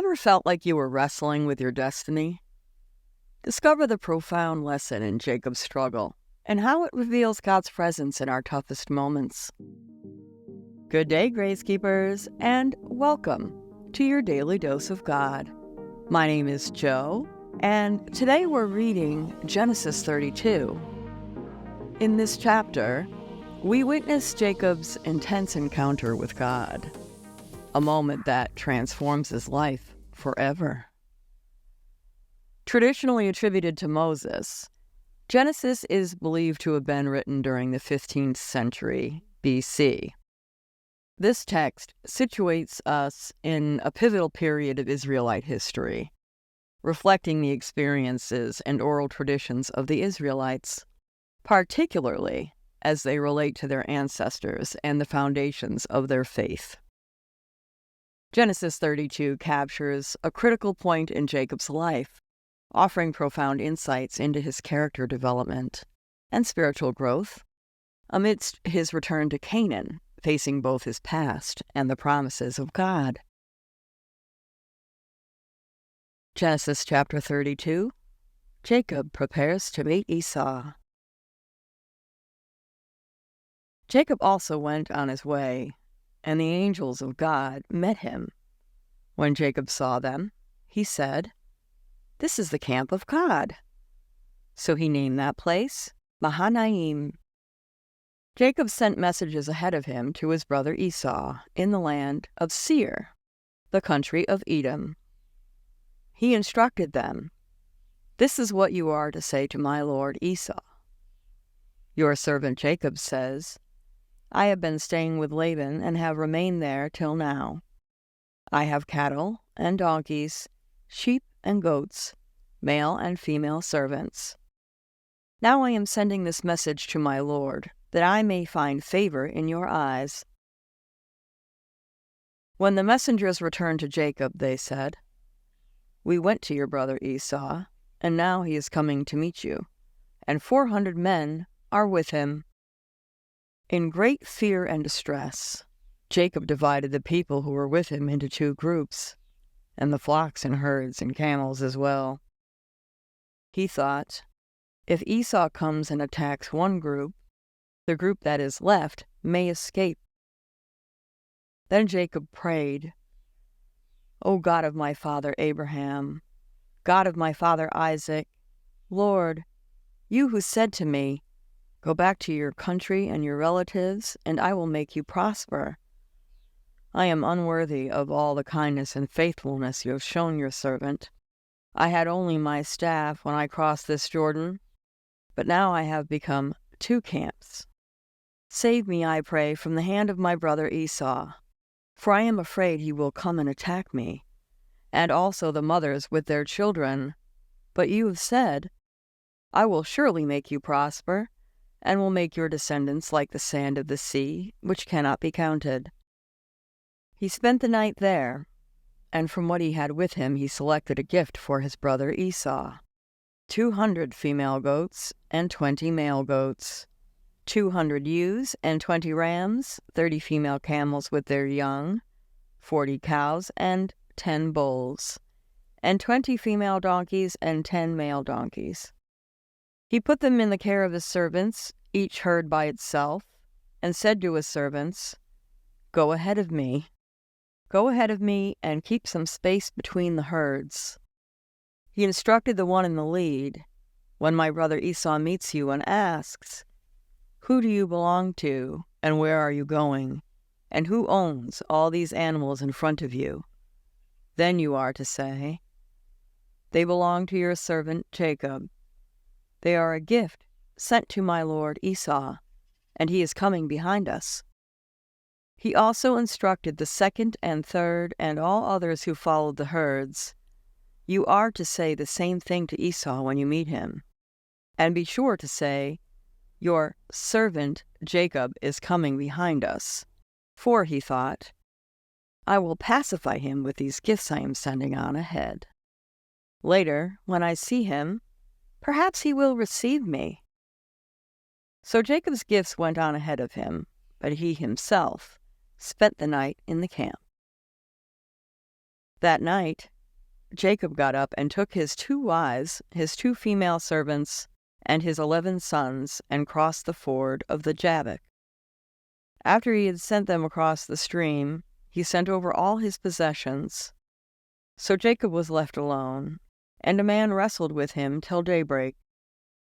Ever felt like you were wrestling with your destiny? Discover the profound lesson in Jacob's struggle and how it reveals God's presence in our toughest moments. Good day, Grace Keepers, and welcome to your daily dose of God. My name is Joe, and today we're reading Genesis 32. In this chapter, we witness Jacob's intense encounter with God, a moment that transforms his life forever. Traditionally attributed to Moses, Genesis is believed to have been written during the 15th century BC. This text situates us in a pivotal period of Israelite history, reflecting the experiences and oral traditions of the Israelites, particularly as they relate to their ancestors and the foundations of their faith. Genesis 32 captures a critical point in Jacob's life, offering profound insights into his character development and spiritual growth amidst his return to Canaan, facing both his past and the promises of God. Genesis chapter 32, Jacob prepares to meet Esau. Jacob also went on his way, and the angels of God met him. When Jacob saw them, he said, "This is the camp of God." So he named that place Mahanaim. Jacob sent messages ahead of him to his brother Esau in the land of Seir, the country of Edom. He instructed them, "This is what you are to say to my lord Esau. Your servant Jacob says, I have been staying with Laban and have remained there till now. I have cattle and donkeys, sheep and goats, male and female servants. Now I am sending this message to my lord, that I may find favor in your eyes." When the messengers returned to Jacob, they said, "We went to your brother Esau, and now he is coming to meet you, and 400 men are with him." In great fear and distress, Jacob divided the people who were with him into two groups, and the flocks and herds and camels as well. He thought, if Esau comes and attacks one group, the group that is left may escape. Then Jacob prayed, "O God of my father Abraham, God of my father Isaac, Lord, you who said to me, 'Go back to your country and your relatives, and I will make you prosper.' I am unworthy of all the kindness and faithfulness you have shown your servant. I had only my staff when I crossed this Jordan, but now I have become two camps. Save me, I pray, from the hand of my brother Esau, for I am afraid he will come and attack me, and also the mothers with their children. But you have said, 'I will surely make you prosper, and will make your descendants like the sand of the sea, which cannot be counted.'" He spent the night there, and from what he had with him he selected a gift for his brother Esau: 200 female goats and 20 male goats, 200 ewes and 20 rams, 30 female camels with their young, 40 cows and 10 bulls, and 20 female donkeys and 10 male donkeys. He put them in the care of his servants, each herd by itself, and said to his servants, Go ahead of me and keep some space between the herds." He instructed the one in the lead, "When my brother Esau meets you and asks, 'Who do you belong to, and where are you going, and who owns all these animals in front of you?' then you are to say, 'They belong to your servant Jacob. They are a gift sent to my lord Esau, and he is coming behind us.'" He also instructed the second and third and all others who followed the herds, "You are to say the same thing to Esau when you meet him, and be sure to say, 'Your servant Jacob is coming behind us,' for," he thought, "I will pacify him with these gifts I am sending on ahead. Later, when I see him, perhaps he will receive me." So Jacob's gifts went on ahead of him, but he himself spent the night in the camp. That night, Jacob got up and took his 2 wives, his 2 female servants, and his 11 sons, and crossed the ford of the Jabbok. After he had sent them across the stream, he sent over all his possessions. So Jacob was left alone, and a man wrestled with him till daybreak.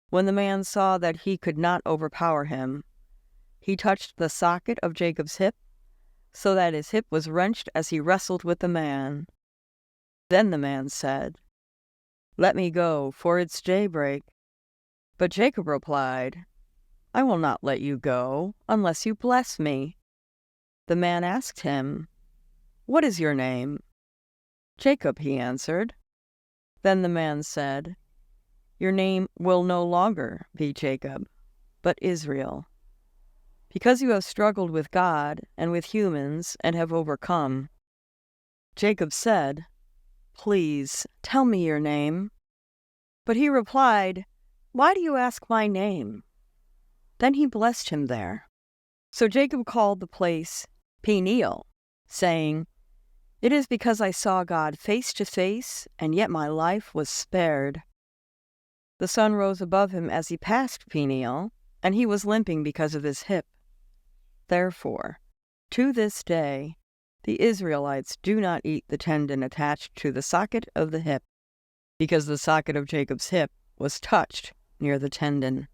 When the man saw that he could not overpower him, he touched the socket of Jacob's hip, so that his hip was wrenched as he wrestled with the man. Then the man said, "Let me go, for it's daybreak." But Jacob replied, "I will not let you go unless you bless me." The man asked him, "What is your name?" "Jacob," he answered. Then the man said, "Your name will no longer be Jacob, but Israel, because you have struggled with God and with humans and have overcome." Jacob said, "Please tell me your name." But he replied, "Why do you ask my name?" Then he blessed him there. So Jacob called the place Peniel, saying, "It is because I saw God face to face, and yet my life was spared." The sun rose above him as he passed Peniel, and he was limping because of his hip. Therefore, to this day, the Israelites do not eat the tendon attached to the socket of the hip, because the socket of Jacob's hip was touched near the tendon.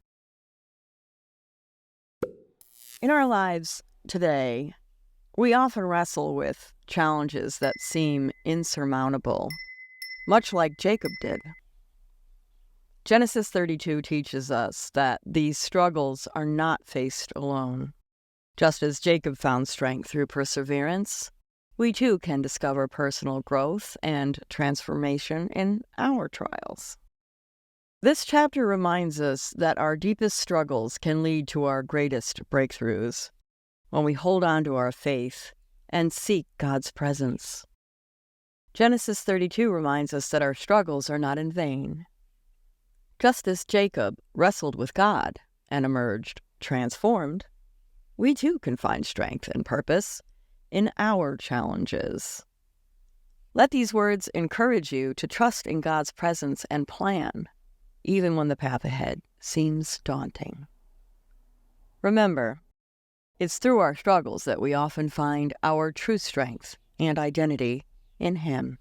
In our lives today, we often wrestle with challenges that seem insurmountable, much like Jacob did. Genesis 32 teaches us that these struggles are not faced alone. Just as Jacob found strength through perseverance, we too can discover personal growth and transformation in our trials. This chapter reminds us that our deepest struggles can lead to our greatest breakthroughs when we hold on to our faith and seek God's presence. Genesis 32 reminds us that our struggles are not in vain. Just as Jacob wrestled with God and emerged transformed, we too can find strength and purpose in our challenges. Let these words encourage you to trust in God's presence and plan, even when the path ahead seems daunting. Remember, it's through our struggles that we often find our true strength and identity in Him.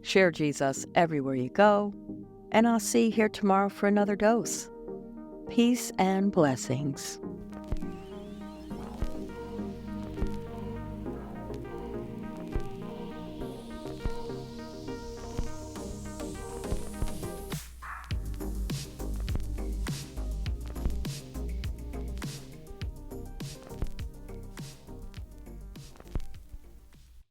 Share Jesus everywhere you go, and I'll see you here tomorrow for another dose. Peace and blessings.